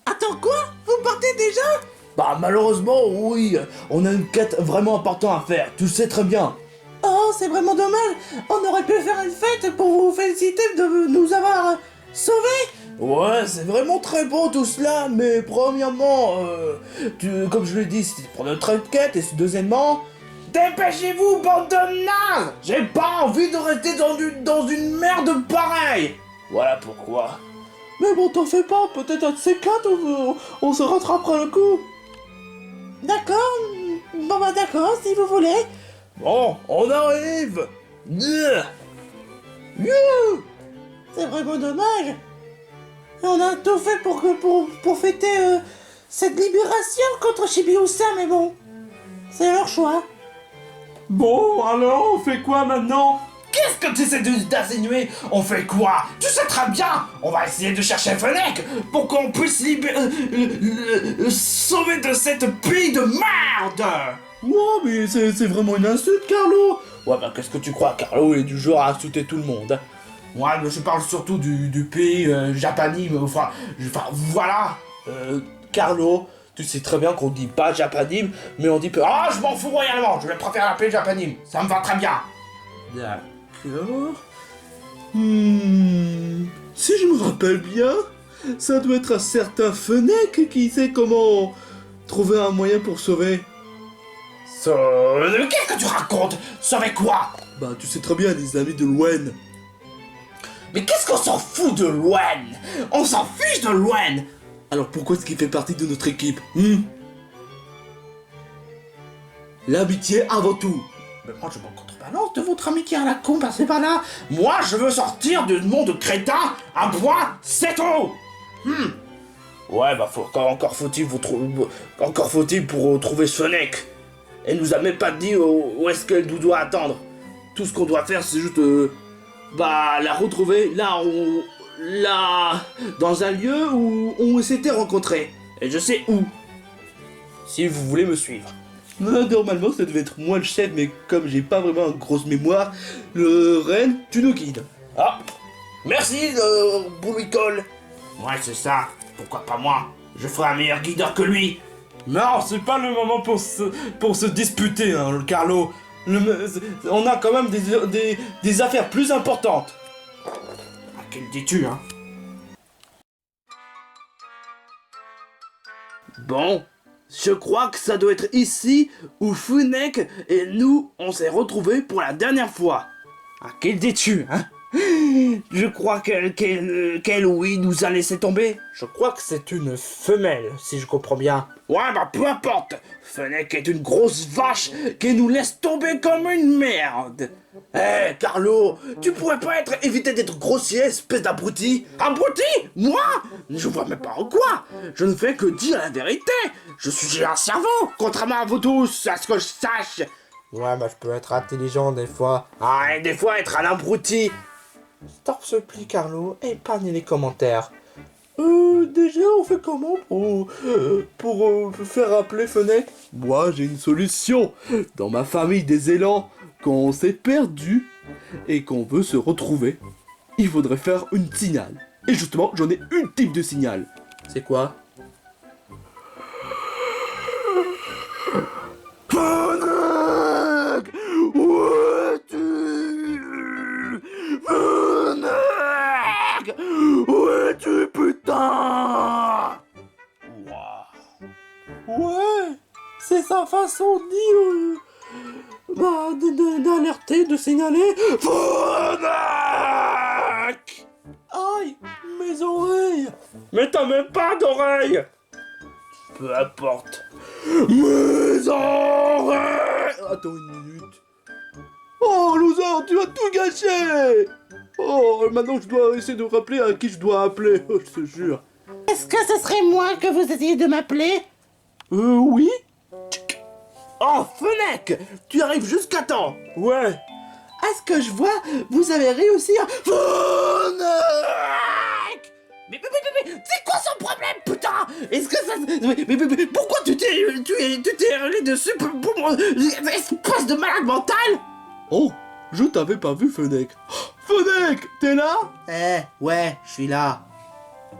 Attends quoi? Vous partez déjà? Bah malheureusement, oui, on a une quête vraiment importante à faire, tu le sais très bien. Oh, c'est vraiment dommage. On aurait pu faire une fête pour vous féliciter de nous avoir sauvés. Ouais, c'est vraiment très beau tout cela, mais premièrement, comme je l'ai dit, c'était pour notre quête, et deuxièmement, dépêchez-vous, bande de nazes! J'ai pas envie de rester dans une merde pareille! Voilà pourquoi. Mais bon, t'en fais pas, peut-être un de ces quatre, on se rattrapera le coup. D'accord, bon bah d'accord, si vous voulez. Bon, on arrive! Yeah. C'est vraiment dommage. On a tout fait pour fêter cette libération contre Chibiusa, mais bon, c'est leur choix. Bon, alors, on fait quoi maintenant? Qu'est-ce que tu essaies d'insinuer? On fait quoi? Tu sais très bien! On va essayer de chercher Fennec pour qu'on puisse sauver de cette pays de merde! Ouais, mais c'est vraiment une insulte, Carlo. Ouais, bah qu'est-ce que tu crois? Carlo est du genre à insulter tout le monde. Hein. Ouais, mais je parle surtout du pays japanime, enfin voilà! Carlo, tu sais très bien qu'on dit pas japanime, mais on dit que... Ah, je m'en fous royalement! Je préfère l'appeler japanime, ça me va très bien! D'accord. Si je me rappelle bien, ça doit être un certain Fennec qui sait comment trouver un moyen pour sauver. Qu'est-ce que tu racontes? Sauver quoi? Bah, tu sais très bien, les amis de Louen. Mais qu'est-ce qu'on s'en fout de Louen? On s'en fiche de Louen! Alors pourquoi est-ce qu'il fait partie de notre équipe? L'amitié avant tout. Mais moi je m'en contrebalance de votre amitié à la con, passez par là! Moi je veux sortir du monde crétin, un point, c'est tout! Ouais, bah encore faut-il pour trouver Sonic. Elle nous a même pas dit où est-ce qu'elle nous doit attendre. Tout ce qu'on doit faire c'est juste la retrouver là dans un lieu où on s'était rencontrés. Et je sais où. Si vous voulez me suivre. Normalement ça devait être moi le chef, mais comme j'ai pas vraiment une grosse mémoire, le Ren, tu nous guides. Ah, merci Boulicole. Ouais, c'est ça. Pourquoi pas moi? Je ferai un meilleur guideur que lui. Non, c'est pas le moment pour se disputer, hein, Carlo. On a quand même des affaires plus importantes. À quel dis-tu, hein? Bon, je crois que ça doit être ici où Fennec et nous, on s'est retrouvés pour la dernière fois. À quel dis-tu, hein? Je crois qu'elle, oui, nous a laissé tomber. Je crois que c'est une femelle, si je comprends bien. Ouais, bah peu importe. Fennec est une grosse vache qui nous laisse tomber comme une merde. Eh, Carlo, tu pourrais pas éviter d'être grossier, espèce d'abruti? Abruti? Moi? Je vois même pas en quoi. Je ne fais que dire la vérité. J'ai un cerveau, contrairement à vous tous, à ce que je sache. Ouais, bah je peux être intelligent des fois. Ah, et des fois être un abruti. T'en supplie, Carlo, épargne les commentaires. Déjà on fait comment pour faire appeler Fennec? Moi j'ai une solution. Dans ma famille des élans, quand on s'est perdu et qu'on veut se retrouver, il faudrait faire une signal. Et justement j'en ai une type de signal. C'est quoi? Fennec! Où es-tu? Fennec! Où es-tu, putain? Ouais, c'est sa façon d'alerter, de signaler. Fennec! Aïe, mes oreilles! Mais t'as même pas d'oreilles! Peu importe. Mes oreilles! Attends une minute. Oh, loser, tu as tout gâché! Oh, maintenant je dois essayer de rappeler à qui je dois appeler, oh, je te jure. Est-ce que ce serait moi que vous essayez de m'appeler? Oui? Oh, Fennec! Tu arrives jusqu'à temps! Ouais. À ce que je vois, vous avez réussi à... Fennec! Mais c'est quoi son problème, putain? Est-ce que ça... Mais pourquoi tu t'es hurlé dessus pour moi? Espèce de malade mental! Oh, je t'avais pas vu, Fennec. Fennec, t'es là? Ouais, je suis là.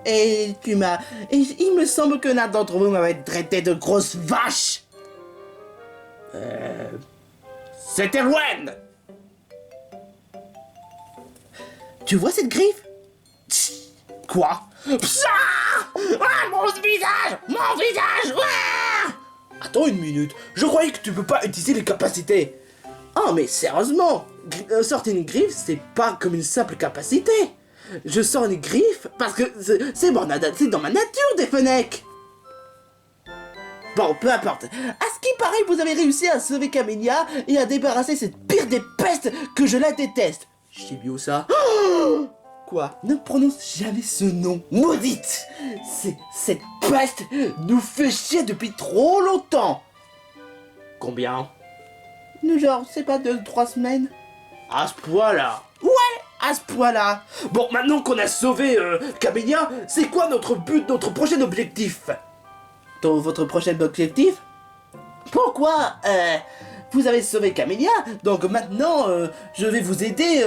Et il me semble que l'un d'entre vous m'avait traité de grosse vache. C'était Wen. Tu vois cette griffe? Quoi? Psa! Ah, mon visage! Mon visage! Ah! Attends une minute, je croyais que tu peux pas utiliser les capacités. Oh, mais sérieusement, sortir une griffe, c'est pas comme une simple capacité. Je sors une griffe parce que c'est dans ma nature, des Fennecs. Bon, peu importe. À ce qui paraît, vous avez réussi à sauver Camélia et à débarrasser cette pire des pestes que je la déteste. Chibiusa. Oh! Quoi? Ne prononce jamais ce nom, maudite! Cette peste nous fait chier depuis trop longtemps! Combien? Genre, c'est pas 2-3 semaines? À ce point-là. À ce point-là! Bon, maintenant qu'on a sauvé Camélia, c'est quoi notre but, notre prochain objectif? Dans votre prochain objectif? Pourquoi? Vous avez sauvé Camélia, donc maintenant je vais vous aider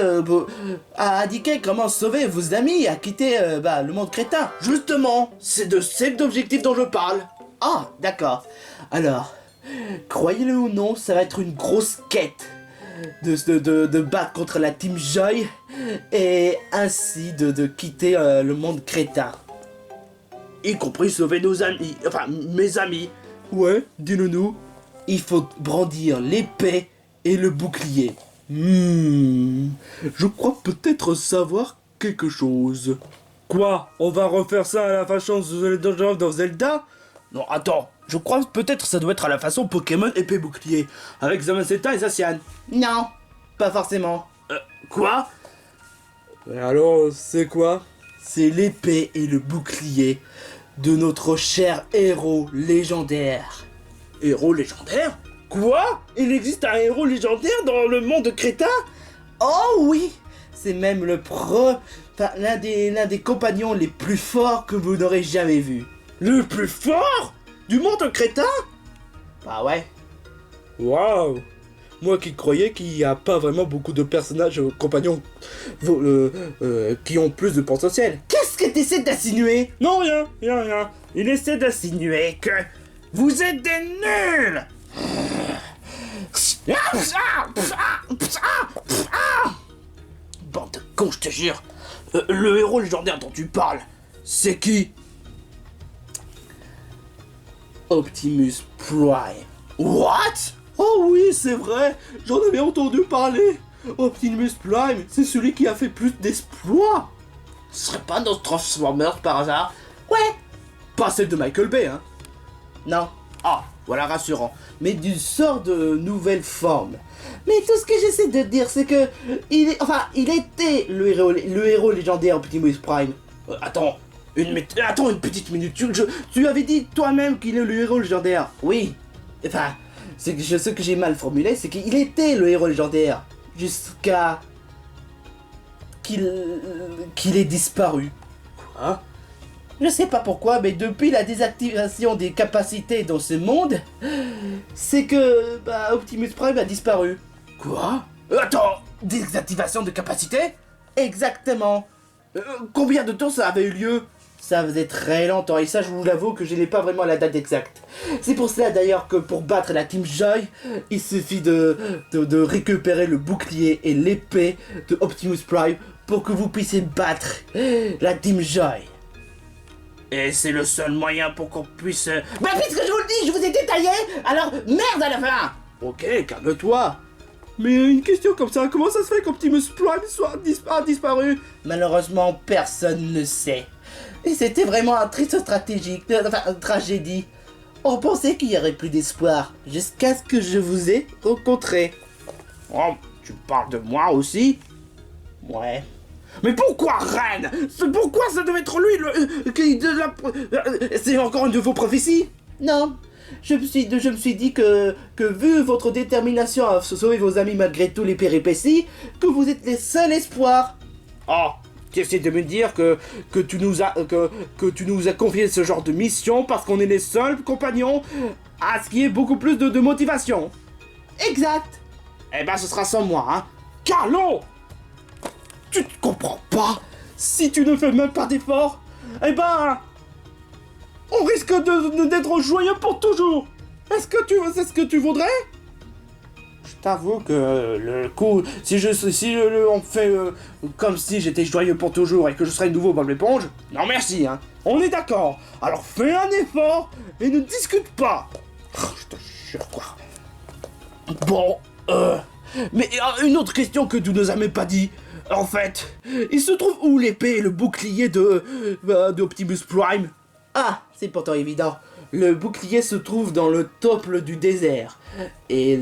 à indiquer comment sauver vos amis à quitter le monde crétin. Justement, c'est de cet objectif dont je parle. Ah, d'accord. Alors, croyez-le ou non, ça va être une grosse quête de battre contre la Team Joy et ainsi de quitter le monde crétin. Y compris sauver nos amis, enfin mes amis. Ouais, dis-le-nous. Il faut brandir l'épée et le bouclier. Je crois peut-être savoir quelque chose. Quoi? On va refaire ça à la façon de Legend of Zelda? Non, attends, je crois peut-être ça doit être à la façon Pokémon épée bouclier, avec Zamazenta et Zacian. Non, pas forcément. Quoi? Et alors, c'est quoi? C'est l'épée et le bouclier de notre cher héros légendaire. Héros légendaire? Quoi? Il existe un héros légendaire dans le monde crétin? Oh oui! C'est même l'un des compagnons les plus forts que vous n'aurez jamais vu. Le plus fort? Du monde crétin? Bah ouais. Waouh! Moi qui croyais qu'il n'y a pas vraiment beaucoup de personnages compagnons qui ont plus de potentiel. Qu'est-ce que t'essaies d'insinuer? Non, rien. Il essaie d'insinuer que vous êtes des nuls! Bande de cons, je te jure. Le héros légendaire dont tu parles, c'est qui? Optimus Prime. What? Oh oui, c'est vrai, j'en avais entendu parler. Optimus Prime, c'est celui qui a fait plus d'exploits. Ce serait pas dans Transformers par hasard? Ouais. Pas celle de Michael Bay, hein? Non. Ah, voilà rassurant. Mais d'une sorte de nouvelle forme. Mais tout ce que j'essaie de dire, c'est que il était le héros légendaire Optimus Prime. Attends une petite minute. Tu avais dit toi-même qu'il est le héros légendaire. Oui. Enfin, ce que j'ai mal formulé, c'est qu'il était le héros légendaire jusqu'à qu'il ait disparu. Quoi? Je sais pas pourquoi, mais depuis la désactivation des capacités dans ce monde, c'est que Optimus Prime a disparu. Quoi? Attends, désactivation de capacité? Exactement. Combien de temps ça avait eu lieu? Ça faisait très longtemps, et ça je vous l'avoue que je n'ai pas vraiment la date exacte. C'est pour cela d'ailleurs que pour battre la Team Joy, il suffit de récupérer le bouclier et l'épée de Optimus Prime pour que vous puissiez battre la Team Joy. Et c'est le seul moyen pour qu'on puisse... Bah puisque je vous le dis, je vous ai détaillé, alors merde à la fin. Ok, calme-toi. Mais une question comme ça, comment ça se fait qu'Optimus Prime a disparu? Malheureusement, personne ne sait. Et c'était vraiment un triste tragédie. On pensait qu'il y aurait plus d'espoir, jusqu'à ce que je vous ai rencontré. Oh, tu parles de moi aussi? Ouais. Mais pourquoi Reine? Pourquoi ça devait être lui c'est encore une de vos prophéties? Non, je me suis dit que vu votre détermination à sauver vos amis malgré tous les péripéties, que vous êtes les seuls espoirs. Oh, tu essaies de me dire que tu nous as confié ce genre de mission parce qu'on est les seuls compagnons à ce qui est beaucoup plus de motivation. Exact. Eh ben ce sera sans moi, hein. Carlo! Tu ne comprends pas? Si tu ne fais même pas d'effort, eh ben, on risque d'être joyeux pour toujours. C'est ce que tu voudrais? Je t'avoue que le coup, on fait comme si j'étais joyeux pour toujours et que je serais nouveau Bob l'éponge, non merci, hein. On est d'accord. Alors fais un effort et ne discute pas. Oh, je te jure, quoi. Bon, mais une autre question que tu nous as même pas dit. En fait, il se trouve où l'épée et le bouclier de Optimus Prime? Ah, c'est pourtant évident. Le bouclier se trouve dans le temple du désert. Et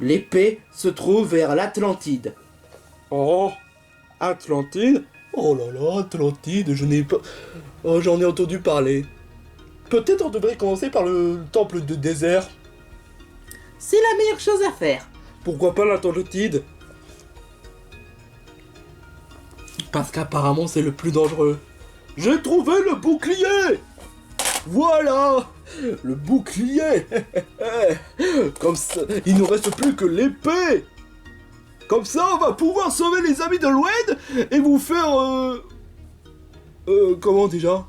l'épée se trouve vers l'Atlantide. Oh, Atlantide? Oh là là, Atlantide, je n'ai pas... Oh, j'en ai entendu parler. Peut-être on devrait commencer par le temple de désert. C'est la meilleure chose à faire. Pourquoi pas l'Atlantide? Parce qu'apparemment c'est le plus dangereux. J'ai trouvé le bouclier! Voilà! Le bouclier! Comme ça, il ne reste plus que l'épée! Comme ça, on va pouvoir sauver les amis de Loen et vous faire... comment déjà?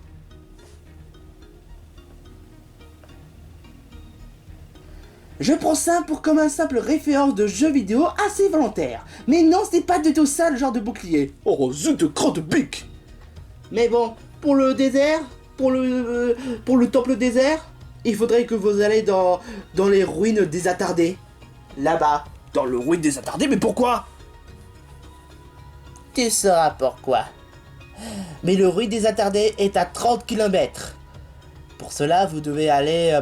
Je prends ça comme un simple référence de jeu vidéo assez volontaire. Mais non, c'est pas du tout ça le genre de bouclier. Oh, zut de crotte de bique! Mais bon, pour le désert, pour le temple désert, il faudrait que vous allez dans les ruines des attardés. Là-bas. Dans le ruine des attardés, mais pourquoi? Tu sauras pourquoi. Mais le ruine des attardés est à 30 km. Pour cela, vous devez aller,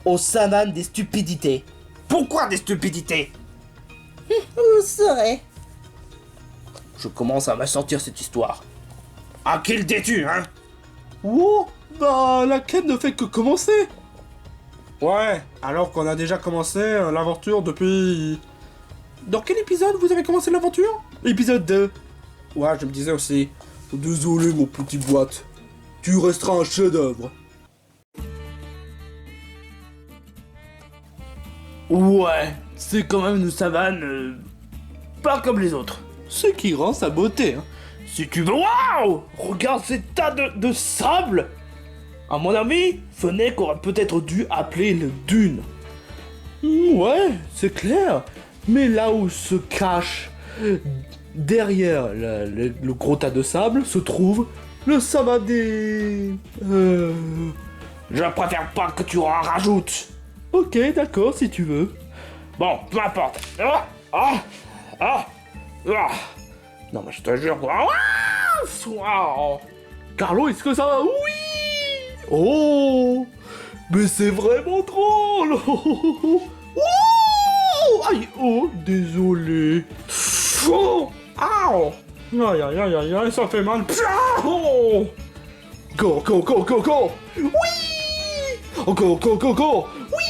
au savane des stupidités. Pourquoi des stupidités? Vous saurez. Je commence à me sentir cette histoire. À qui le dis-tu, hein? Oh, bah la quête ne fait que commencer! Ouais, alors qu'on a déjà commencé l'aventure depuis... Dans quel épisode vous avez commencé l'aventure? Épisode 2. Ouais, je me disais aussi. Désolé mon petit boîte. Tu resteras un chef-d'œuvre. Ouais, c'est quand même une savane... pas comme les autres. Ce qui rend sa beauté, hein. Si tu veux... Waouh! Regarde ces tas de sable! À mon avis, Fennec aurait peut-être dû appeler le dune. Ouais, c'est clair. Mais là où se cache derrière le gros tas de sable se trouve le savane des... Je préfère pas que tu en rajoutes. Ok, d'accord, si tu veux. Bon, peu importe. Non mais je te jure. Carlo, est-ce que ça va? Oui! Oh! Mais c'est vraiment drôle! Oh! Aïe! Oh! Désolé! Oh! Aïe aïe aïe aïe aïe, ça fait mal. Oh! Go, go, go, go, go! Oui! Encore, encore, encore, encore! Oui!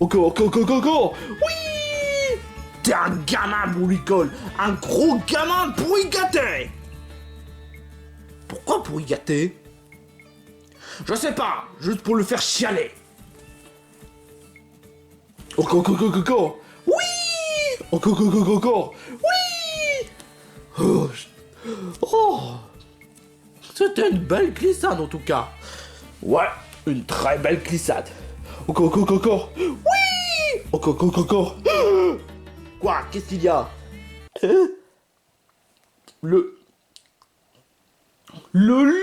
Encore, encore, encore, encore! Oui! T'es un gamin bourricole, un gros gamin pourri gâté. Pourquoi pour y gâter? Je sais pas, juste pour le faire chialer. Encore, encore, encore, encore! Oui! Encore, encore, encore, encore! Oui! Oh! Oh! C'était une belle glissade en tout cas. Ouais, une très belle glissade. Encore, encore, encore, encore! Oui! Encore, encore, encore, encore! Quoi? Qu'est-ce qu'il y a? Le lion!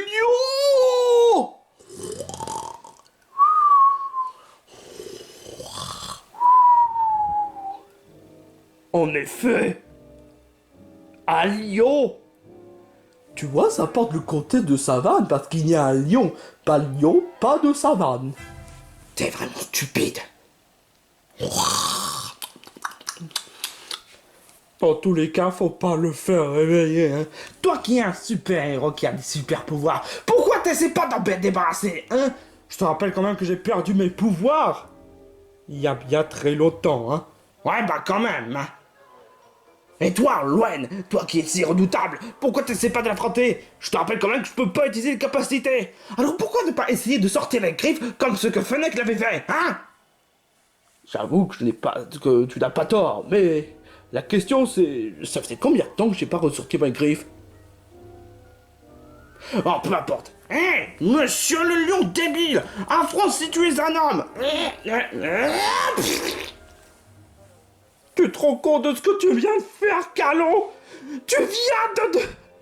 En effet, un lion. Tu vois, ça porte le côté de savane parce qu'il y a un lion. Pas lion, pas de savane. T'es vraiment stupide. En tous les cas, faut pas le faire réveiller, hein. Toi qui es un super-héros qui a des super-pouvoirs, pourquoi t'essaies pas d'en débarrasser, hein? Je te rappelle quand même que j'ai perdu mes pouvoirs. Il y a bien très longtemps, hein. Ouais, bah quand même, hein. Et toi, Loen, toi qui es si redoutable, pourquoi t'essaies pas de l'affronter? Je te rappelle quand même que je peux pas utiliser les capacités. Alors pourquoi ne pas essayer de sortir les griffes comme ce que Fennec l'avait fait, hein? J'avoue que tu n'as pas tort, mais la question c'est... Ça faisait combien de temps que j'ai pas ressorti ma griffe? Oh, peu importe. Hé, monsieur le lion débile, affronte si tu es un homme. Tu te rends compte de ce que tu viens de faire, Carlo? Tu viens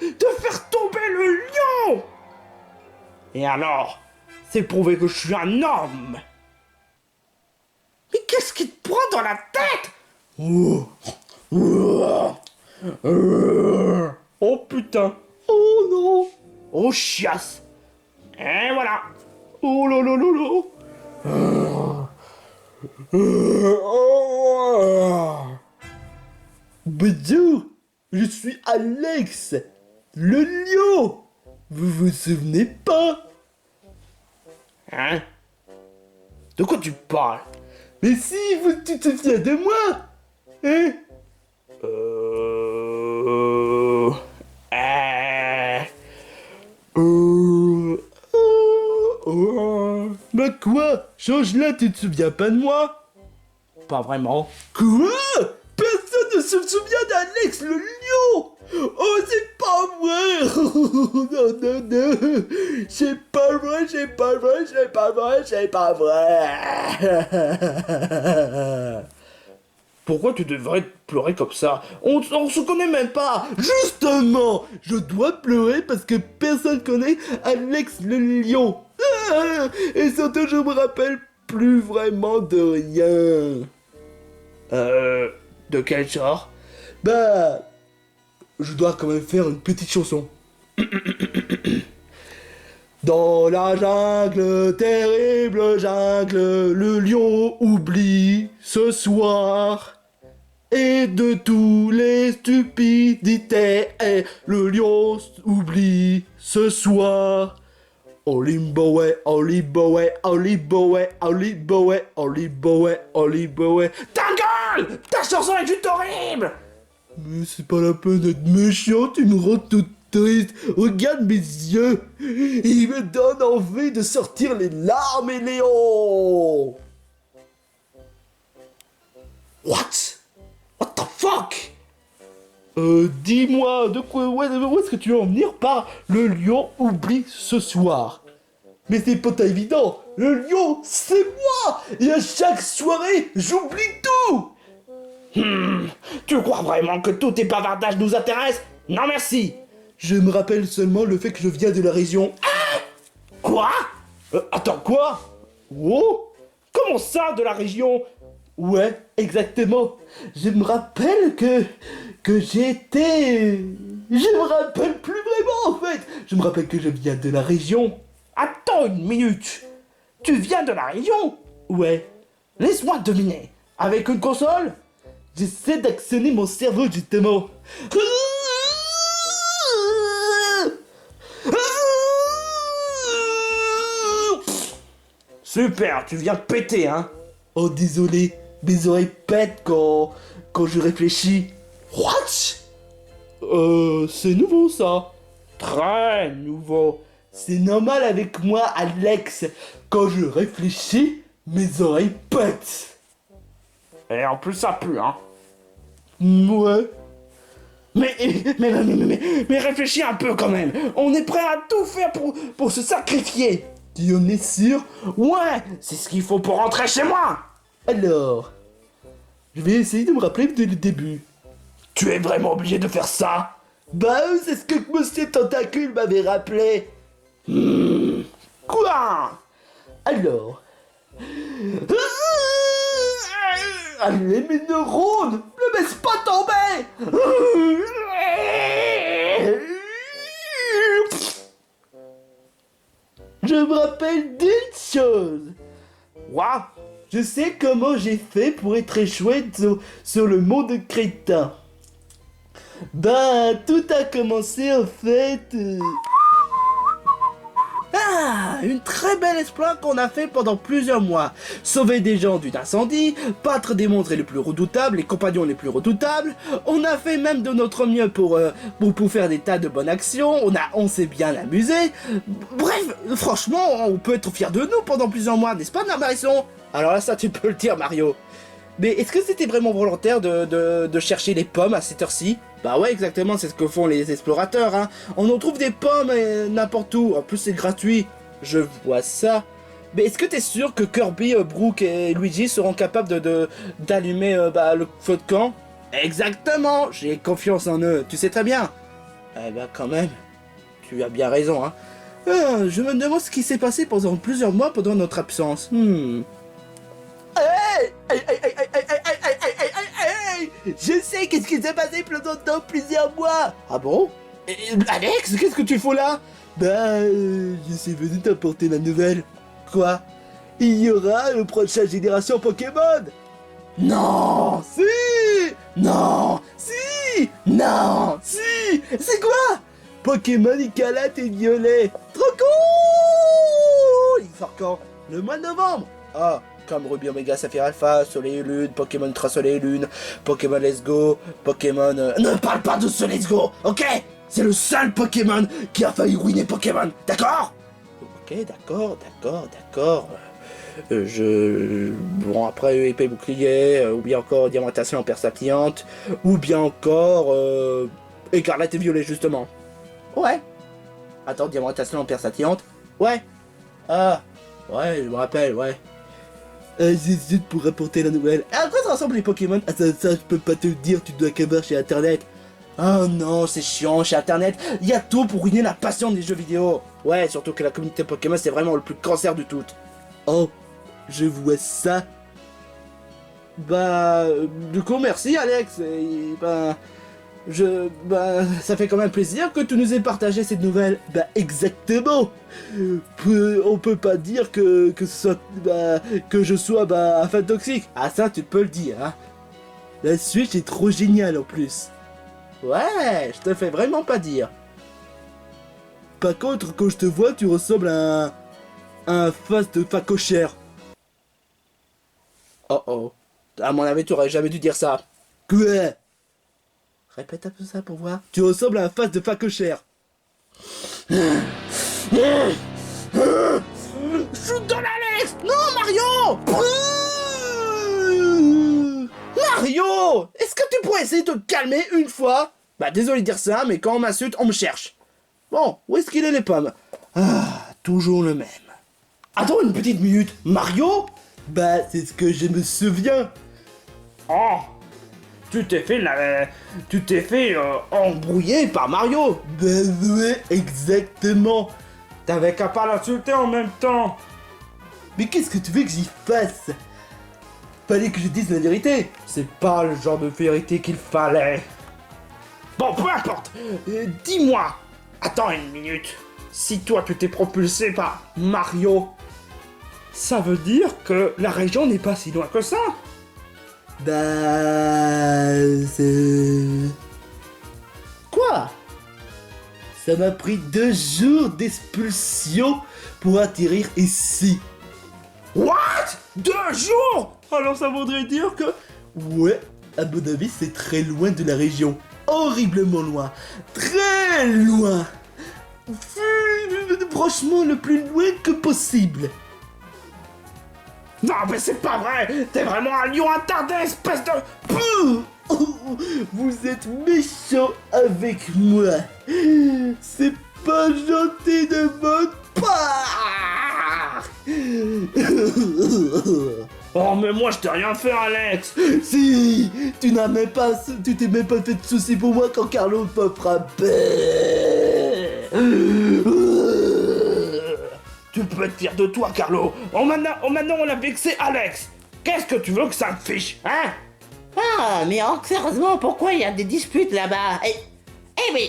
de faire tomber le lion. Et alors, c'est prouvé que je suis un homme. Mais qu'est-ce qui te prend dans la tête? Oh putain. Oh non. Oh chiasse. Et voilà. Oh là là là là. Bonjour, je suis Alex, le lion. Vous vous souvenez pas? Hein? De quoi tu parles? Mais si, tu te souviens de moi? Hein? Bah quoi? Change-la, tu te souviens pas de moi? Pas vraiment. Quoi? Personne ne se souvient d'Alex le lion! Oh, c'est pas vrai! Non, non, non! C'est pas vrai, c'est pas vrai, c'est pas vrai, c'est pas vrai! Pourquoi tu devrais pleurer comme ça? On se connaît même pas. Justement, je dois pleurer parce que personne connaît Alex le lion! Ah, et surtout, je me rappelle plus vraiment de rien! De quel genre? Bah, je dois quand même faire une petite chanson. Dans la jungle, terrible jungle, le lion oublie ce soir. Et de tous les stupidités, le lion oublie ce soir. Olimboé, Olimboé, Olimboé, Olimboé, Olimboé, Olimboé. Ta gueule! Ta chanson est juste horrible! Mais c'est pas la peine d'être méchant, tu me rends toute triste. Regarde mes yeux. Ils me donnent envie de sortir les larmes et les oh. What? What the fuck? Dis-moi, de quoi, où est-ce que tu veux en venir par le lion oublie ce soir? Mais c'est pas évident, le lion, c'est moi. Et à chaque soirée, j'oublie tout. Tu crois vraiment que tous tes bavardages nous intéressent? Non merci! Je me rappelle seulement le fait que je viens de la région. Quoi? Attends, quoi? Oh? Comment ça, de la région? Ouais, exactement. Je me rappelle que j'étais... Je me rappelle plus vraiment en fait. Je me rappelle que je viens de la région. Attends une minute! Tu viens de la région? Ouais. Laisse-moi deviner. Avec une console? J'essaie d'actionner mon cerveau justement. Super, tu viens de péter, hein? Oh désolé, mes oreilles pètent quand je réfléchis. What? C'est nouveau ça. Très nouveau. C'est normal avec moi, Alex. Quand je réfléchis, mes oreilles pètent. Et en plus ça pue, hein? Ouais. Mais réfléchis un peu quand même. On est prêt à tout faire pour se sacrifier. Tu en es sûr? Ouais, c'est ce qu'il faut pour rentrer chez moi. Alors, je vais essayer de me rappeler dès le début. Tu es vraiment obligé de faire ça? Bah c'est ce que Monsieur Tentacule m'avait rappelé. Quoi? Alors... Allez mes neurones, ne laisse pas tomber. Je me rappelle d'une chose. Waouh. Je sais comment j'ai fait pour être échoué sur le monde crétin. Ben, tout a commencé en fait... Ah, une très belle exploit qu'on a fait pendant plusieurs mois. Sauver des gens d'un incendie, battre des monstres les plus redoutables, les compagnons les plus redoutables. On a fait même de notre mieux pour faire des tas de bonnes actions. On s'est bien amusé. Bref, franchement, on peut être fier de nous pendant plusieurs mois, n'est-ce pas, Marisson? Alors là, ça, tu peux le dire, Mario. Mais est-ce que c'était vraiment volontaire de chercher les pommes à cette heure-ci? Bah ouais, exactement, c'est ce que font les explorateurs, hein. On en trouve des pommes n'importe où. En plus, c'est gratuit. Je vois ça. Mais est-ce que t'es sûr que Kirby, Brooke et Luigi seront capables d'allumer le feu de camp? Exactement, j'ai confiance en eux, tu sais très bien. Eh ben quand même, tu as bien raison, hein. Je me demande ce qui s'est passé pendant plusieurs mois pendant notre absence. Hey, hey, hey, hey, hey, hey, hey, hey, hey, hey, hey. Je sais qu'est-ce qui s'est passé pendant plusieurs mois. Ah bon? Alex, qu'est-ce que tu fais là? Je suis venu t'apporter la nouvelle. Quoi? Il y aura une prochaine génération Pokémon. Non. Si. Non. Si. Non. Si. C'est quoi? Pokémon Écarlate et Violet. Trop cool. Il sort quand? Le mois de novembre. Ah, comme Ruby Omega Saphir Alpha, Soleil et Lune, Pokémon Ultra Soleil et Lune, Pokémon Let's Go, Pokémon... Ne parle pas de ce Let's Go, ok? C'est le seul Pokémon qui a failli ruiner Pokémon, d'accord? Ok, d'accord. Bon, après, épée bouclier, ou bien encore diamantation en persapillante, ou bien encore... Écarlate et Violet, justement. Ouais. Attends, diamantation en persapillante? Ouais. Ah, ouais, je me rappelle, ouais. J'hésite pour rapporter la nouvelle. À quoi ça ressemble les Pokémon? Ah, ça, je peux pas te le dire, tu dois qu'à voir chez Internet. Oh non, c'est chiant, chez Internet, il y a tout pour ruiner la passion des jeux vidéo. Ouais, surtout que la communauté Pokémon, c'est vraiment le plus cancer du tout. Oh, je vois ça. Du coup, merci Alex. Et, ça fait quand même plaisir que tu nous aies partagé cette nouvelle. Exactement. On peut pas dire que je sois un fan toxique. Ah ça, tu peux le dire, hein. La Switch est trop géniale en plus. Ouais, je te fais vraiment pas dire. Par contre, quand je te vois, tu ressembles à un face de facochère. Oh. À mon avis, tu aurais jamais dû dire ça. Quoi? Répète un peu ça pour voir. Tu ressembles à un face de facochère. Shoot dans l'Alex! Non, Mario! Mario! Est-ce que tu pourrais essayer de te calmer une fois? Désolé de dire ça, mais quand on m'insulte, on me cherche. Bon, où est-ce qu'il est les pommes? Ah, toujours le même. Attends une petite minute. Mario? C'est ce que je me souviens. Oh! Tu t'es fait embrouiller par Mario. Ouais, exactement. T'avais qu'à pas l'insulter en même temps. Mais qu'est-ce que tu veux que j'y fasse? Fallait que je dise la vérité. C'est pas le genre de vérité qu'il fallait. Bon, peu importe. Dis-moi. Attends une minute. Si toi tu t'es propulsé par Mario, ça veut dire que la région n'est pas si loin que ça. C'est... Quoi? Ça m'a pris 2 jours d'expulsion pour atterrir ici. What? 2 jours? Alors ça voudrait dire que... Ouais, à mon avis, c'est très loin de la région. Horriblement loin. Très loin. Franchement, le plus loin que possible. Non mais c'est pas vrai. T'es vraiment un lion attardé, espèce de... Vous êtes méchant avec moi. C'est pas gentil de votre part. Oh mais moi je t'ai rien fait, Alex. Si, tu t'es même pas fait de soucis pour moi quand Carlo m'a frappé. Tu peux être fier de toi, Carlo. Maintenant on a vexé Alex. Qu'est-ce que tu veux que ça me fiche, hein? Ah, mais sérieusement, pourquoi il y a des disputes là-bas? Et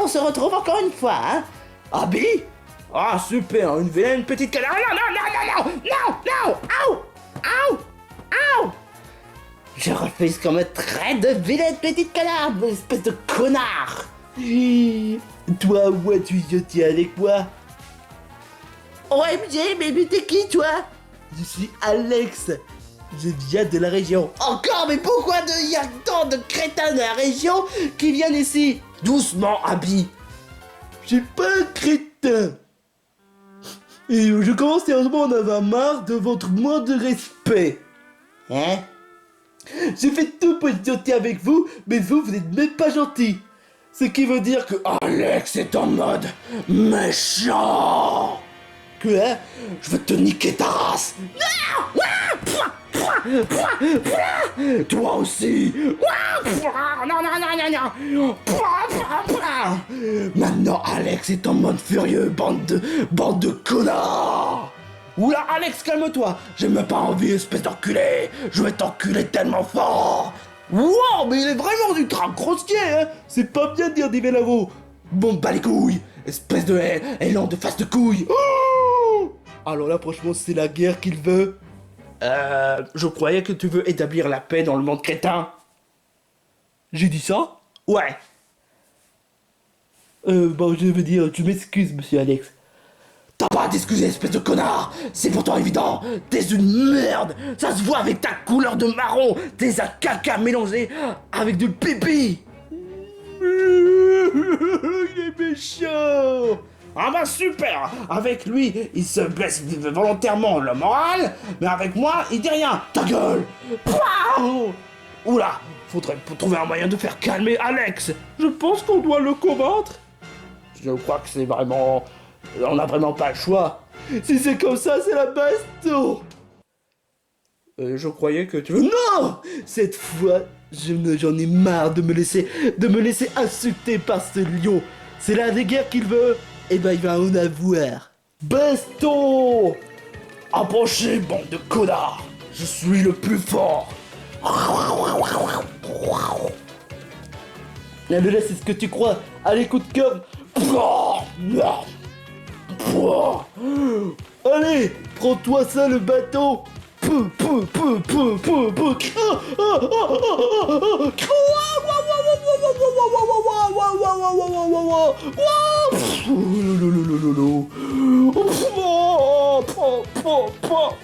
on se retrouve encore une fois, hein? Abby? Ah super, une vilaine petite canard. Non. Au! Je refuse qu'on me traite de vilaine petite canard, espèce de connard! Toi, ouais, tu idiotis avec moi. OMG, mais t'es qui, toi? Je suis Alex. Je viens de la région. Encore, mais pourquoi il y a tant de crétins de la région qui viennent ici? Doucement, Abby. Je suis pas un crétin. Et je commence sérieusement à en avoir marre de votre manque de respect. Hein? J'ai fait tout pour être gentil avec vous, mais vous n'êtes même pas gentil. Ce qui veut dire que Alex est en mode méchant. Quoi? Je veux te niquer ta race. Toi aussi. Maintenant, Alex est en mode furieux, bande de connards. Oula, Alex, calme-toi. J'ai même pas envie, espèce d'enculé. Je vais t'enculer tellement fort. Wow, mais il est vraiment ultra grossier, hein. C'est pas bien de dire des vélavos. Bon, bah les couilles. Espèce de élan de face de couille. Oh, alors là, franchement, c'est la guerre qu'il veut. Je croyais que tu veux établir la paix dans le monde crétin. J'ai dit ça? Ouais. Bon, je veux dire, tu m'excuses, monsieur Alex. T'as pas à t'excuser, espèce de connard. C'est pourtant évident. T'es une merde. Ça se voit avec ta couleur de marron. T'es un caca mélangé avec du pipi. Il est méchant. Ah bah super. Avec lui, il se blesse volontairement le moral. Mais avec moi, il dit rien. Ta gueule. Pouah. Oula. Faudrait trouver un moyen de faire calmer Alex. Je pense qu'on doit le combattre. Je crois que c'est vraiment... On n'a vraiment pas le choix. Si c'est comme ça, c'est la baston. Je croyais que tu veux... Non! Cette fois, j'en ai marre de me laisser insulter par ce lion. C'est la guerre qu'il veut. Et ben, il va en avoir. Baston! Approchez, bande de connards. Je suis le plus fort. Là, c'est ce que tu crois. Allez, coup de cœur. Allez, prends-toi ça, le bâton.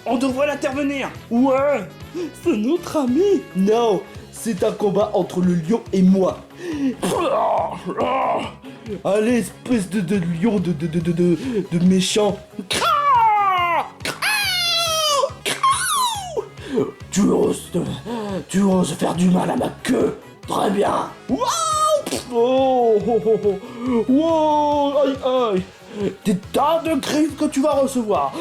On devrait l'intervenir. Ouais, c'est notre ami. Non, c'est un combat entre le lion et moi. Allez, espèce de lion de méchant. Tu oses faire du mal à ma queue. Très bien. Wow, aïe, aïe. Des tas de griffes que tu vas recevoir.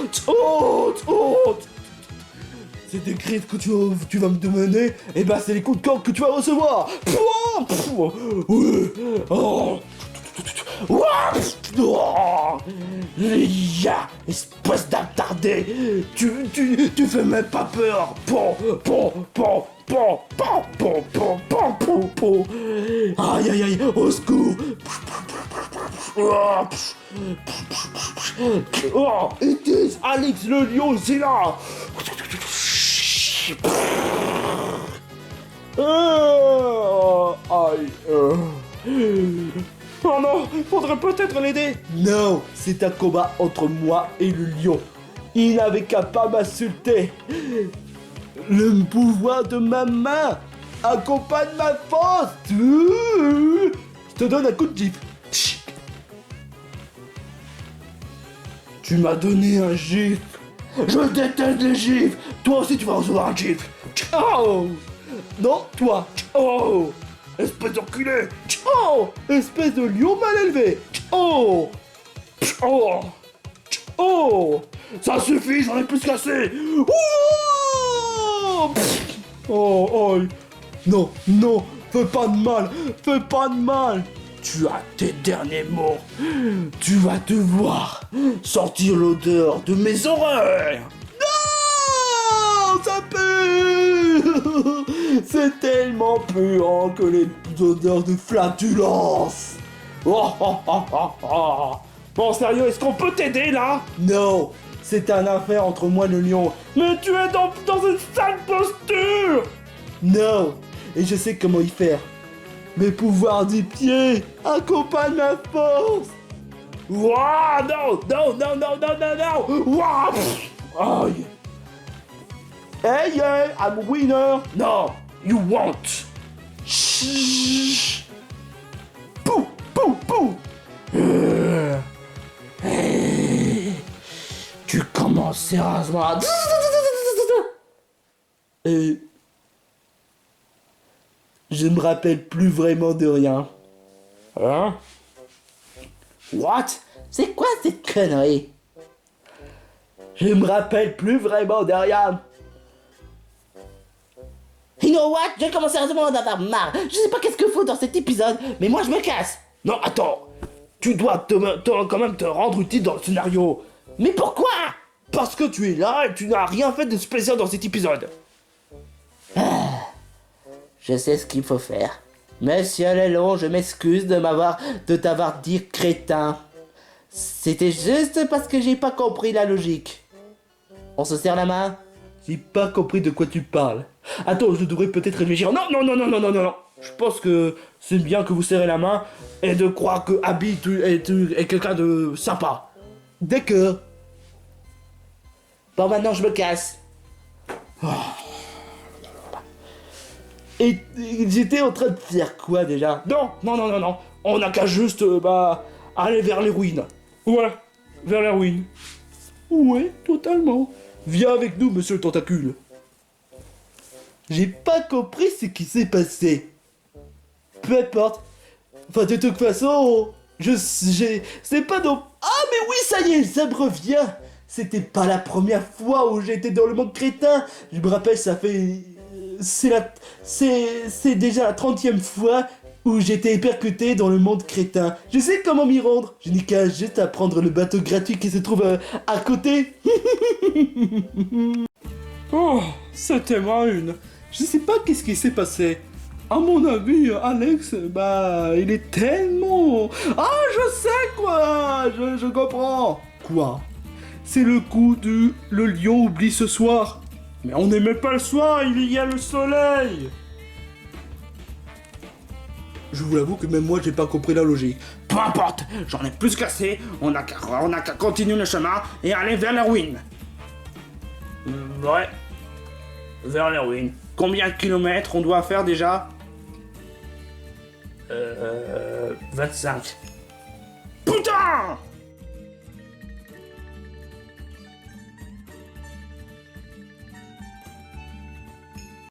C'est des griffes que tu vas me demander. Et ben, c'est les coups de corps que tu vas recevoir. Espèce d'attardé. Tu fais même pas peur. Aïe aïe aïe, au secours. Oh, it is Alex le lion, c'est là. Oh non, faudrait peut-être l'aider. Non, c'est un combat entre moi et le lion. Il n'avait qu'à pas m'insulter. Le pouvoir de ma main accompagne ma force. Je te donne un coup de gifle. Tu m'as donné un gifle. Je déteste les gifles. Toi aussi tu vas recevoir un gifle. Oh non, toi. Oh, espèce d'enculé. Oh, espèce de lion mal élevé. Oh. Oh, oh, ça suffit, j'en ai plus qu'assez. Oh, oh, non, non, fais pas de mal, fais pas de mal. Tu as tes derniers mots. Tu vas devoir sentir l'odeur de mes horreurs. Non, ça pue. C'est tellement puant que les odeurs de flatulence. Bon, sérieux, est-ce qu'on peut t'aider là? Non, c'est un affaire entre moi et le lion. Mais tu es dans une sale posture. Non, et je sais comment y faire. Mes pouvoirs du pied accompagnent ma force. Ouah, non, non, non, non, non, non, non. Ouah, Aïe. Hey, hey, I'm a winner. No, you won't. Chut. Pou, pou, pou. Tu commences sérieusement à... Je me rappelle plus vraiment de rien. Hein? What? C'est quoi cette connerie? Je me rappelle plus vraiment de rien. You know what? J'ai commencé sérieusement à en avoir marre. Je sais pas qu'est-ce que faut dans cet épisode, mais moi je me casse. Non, attends. Tu dois quand même te rendre utile dans le scénario. Mais pourquoi? Parce que tu es là et tu n'as rien fait de spécial dans cet épisode. Je sais ce qu'il faut faire. Monsieur Lelon, je m'excuse de t'avoir dit crétin. C'était juste parce que j'ai pas compris la logique. On se serre la main? J'ai pas compris de quoi tu parles. Attends, je devrais peut-être réfléchir. Non, non, non, non, non, non, non, non. Je pense que c'est bien que vous serrez la main et de croire que Abby est quelqu'un de sympa. D'accord. Bon, maintenant je me casse. Et j'étais en train de faire quoi déjà? Non, non, non, non, non. On n'a qu'à juste, aller vers les ruines. Ouais, vers les ruines. Ouais, totalement. Viens avec nous, monsieur le tentacule. J'ai pas compris ce qui s'est passé. Peu importe. Enfin, de toute façon, c'est pas donc... Ah, mais oui, ça y est, ça me revient. C'était pas la première fois où j'étais dans le monde crétin. Je me rappelle, ça fait... C'est déjà la 30e fois où j'étais percuté dans le monde crétin. Je sais comment m'y rendre. Je n'ai qu'à juste à prendre le bateau gratuit qui se trouve à côté. Oh, c'était moi une. Je sais pas qu'est-ce qui s'est passé. À mon avis, Alex, il est tellement... Ah, je sais quoi. Je comprends. Quoi? C'est le coup du... Le lion oublie ce soir. Mais on n'aimait pas le soir, il y a le soleil. Je vous l'avoue que même moi, j'ai pas compris la logique. Peu importe, j'en ai plus qu'assez. On n'a qu'à continuer le chemin et aller vers les ruines. Ouais. Vers les ruines. Combien de kilomètres on doit faire déjà 25. Putain!